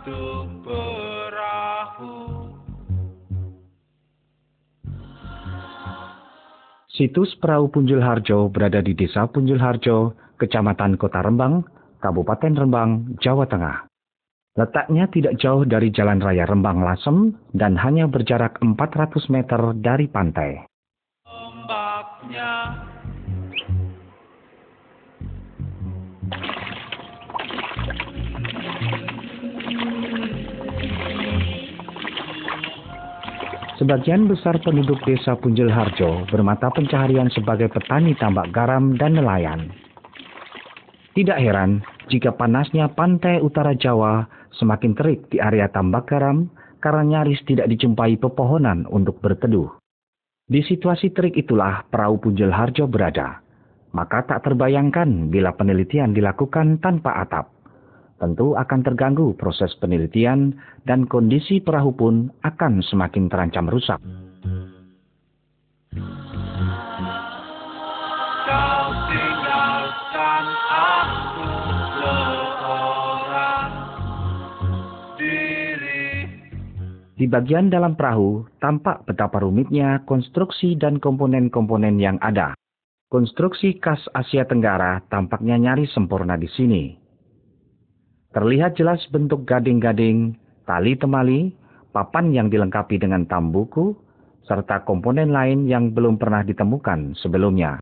satu perahu. Situs Perahu Punjul Harjo berada di Desa Punjul Harjo, Kecamatan Kota Rembang, Kabupaten Rembang, Jawa Tengah. Letaknya tidak jauh dari Jalan Raya Rembang-Lasem dan hanya berjarak 400 meter dari pantai. Ombaknya Sebagian besar penduduk Desa Punjul Harjo bermata pencaharian sebagai petani tambak garam dan nelayan. Tidak heran jika panasnya pantai utara Jawa semakin terik di area tambak garam karena nyaris tidak dijumpai pepohonan untuk berteduh. Di situasi terik itulah Perahu Punjul Harjo berada. Maka tak terbayangkan bila penelitian dilakukan tanpa atap. Tentu akan terganggu proses penelitian dan kondisi perahu pun akan semakin terancam rusak. kau tinggalkan aku seorang diri. Di bagian dalam perahu, tampak betapa rumitnya konstruksi dan komponen-komponen yang ada. Konstruksi khas Asia Tenggara tampaknya nyaris sempurna di sini. Terlihat jelas bentuk gading-gading, tali temali, papan yang dilengkapi dengan tambuku, serta komponen lain yang belum pernah ditemukan sebelumnya.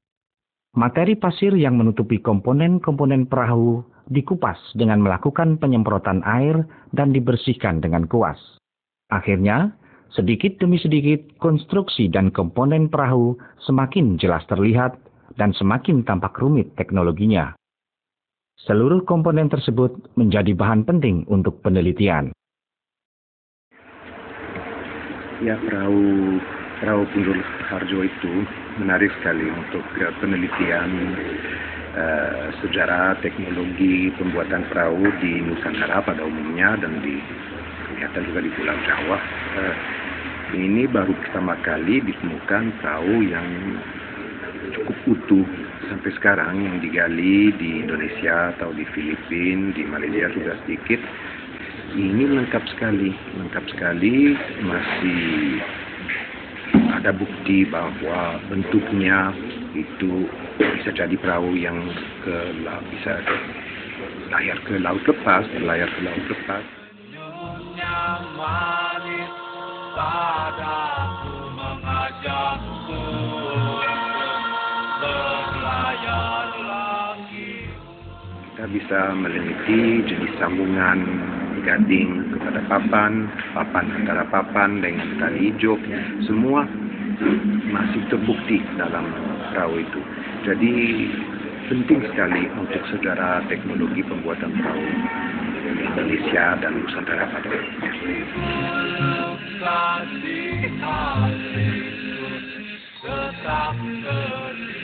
Materi pasir yang menutupi komponen-komponen perahu dikupas dengan melakukan penyemprotan air dan dibersihkan dengan kuas. Akhirnya, sedikit demi sedikit konstruksi dan komponen perahu semakin jelas terlihat dan semakin tampak rumit teknologinya. Seluruh komponen tersebut menjadi bahan penting untuk penelitian. Ya, perahu Punjul Harjo itu menarik sekali untuk penelitian sejarah teknologi pembuatan perahu di Nusantara pada umumnya dan kelihatan juga di Pulau Jawa. Ini baru pertama kali ditemukan perahu yang cukup utuh sampai sekarang yang digali di Indonesia atau di Filipina, di Malaysia sudah sedikit. Ini lengkap sekali, masih ada bukti bahwa bentuknya itu bisa jadi perahu yang bisa layar ke laut lepas. Senyumnya manis padaku mengajakku berlayar lagi. Kita bisa meneliti jenis sambungan gading kepada papan antara papan dengan tali hijau, semua masih terbukti dalam perahu itu. Jadi penting sekali untuk sejarah teknologi pembuatan perahu di Indonesia dan Nusantara pada umumnya. Kasih hatiku tetap geli.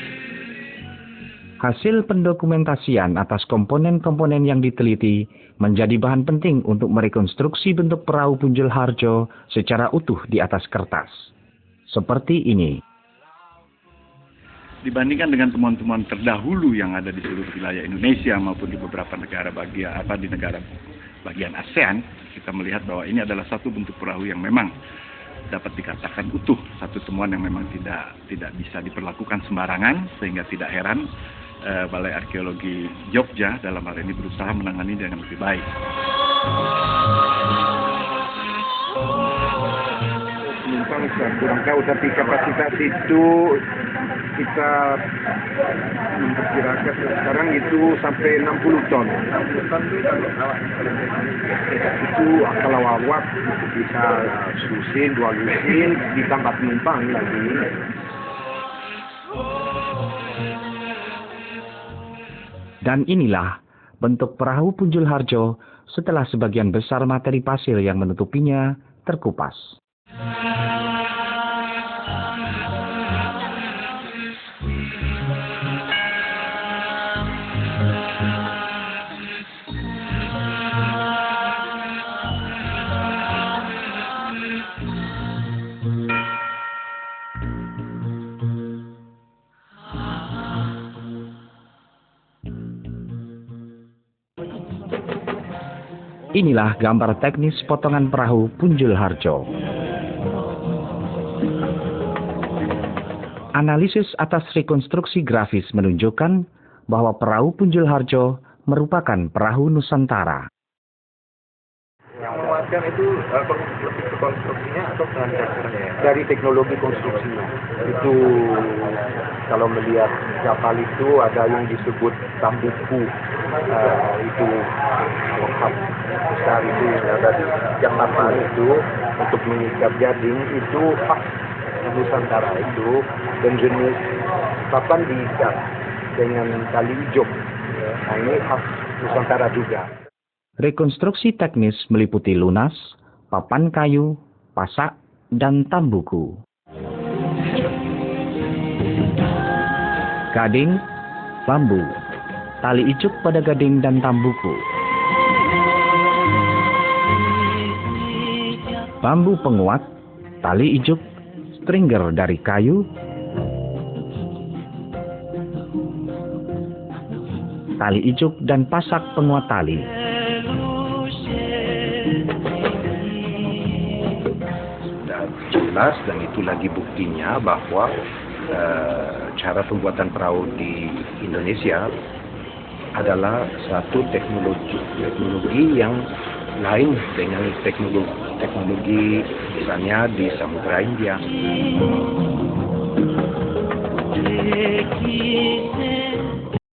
Hasil pendokumentasian atas komponen-komponen yang diteliti menjadi bahan penting untuk merekonstruksi bentuk perahu Punjul Harjo secara utuh di atas kertas. Seperti ini. Dibandingkan dengan temuan-temuan terdahulu yang ada di seluruh wilayah Indonesia maupun di beberapa negara bagian ASEAN, kita melihat bahwa ini adalah satu bentuk perahu yang memang dapat dikatakan utuh, satu temuan yang memang tidak bisa diperlakukan sembarangan, sehingga tidak heran Balai Arkeologi Jogja dalam hal ini berusaha menangani dengan lebih baik. Penumpang kurang tahu, tapi kapasitas itu kita memperkirakan sekarang itu sampai 60 ton. Itu kalau awak bisa lusin, 2 lusin, ditambah penumpang lagi. Dan inilah bentuk perahu Punjul Harjo setelah sebagian besar materi pasir yang menutupinya terkupas. Inilah gambar teknis potongan perahu Punjul Harjo. Analisis atas rekonstruksi grafis menunjukkan bahwa perahu Punjul Harjo merupakan perahu Nusantara. Yang memuaskan itu lebih ke konstruksinya atau bahan dasarnya? Dari teknologi konstruksinya. Itu kalau melihat kapal itu ada yang disebut tambuku. Itu khas besar itu yang ada di tiap kapal itu untuk mengikat gading itu khas Nusantara itu, dan jenis papan diikat dengan tali ijuk. Nah ini khas Nusantara juga. Rekonstruksi teknis meliputi lunas, papan kayu, pasak, dan tambuku. Gading, bambu, tali ijuk pada gading dan tambuku. Bambu penguat, tali ijuk, stringer dari kayu, tali ijuk dan pasak penguat tali. Jelas, dan itu lagi buktinya bahwa cara pembuatan perahu di Indonesia adalah satu teknologi yang lain dengan teknologi misalnya di Samudra India.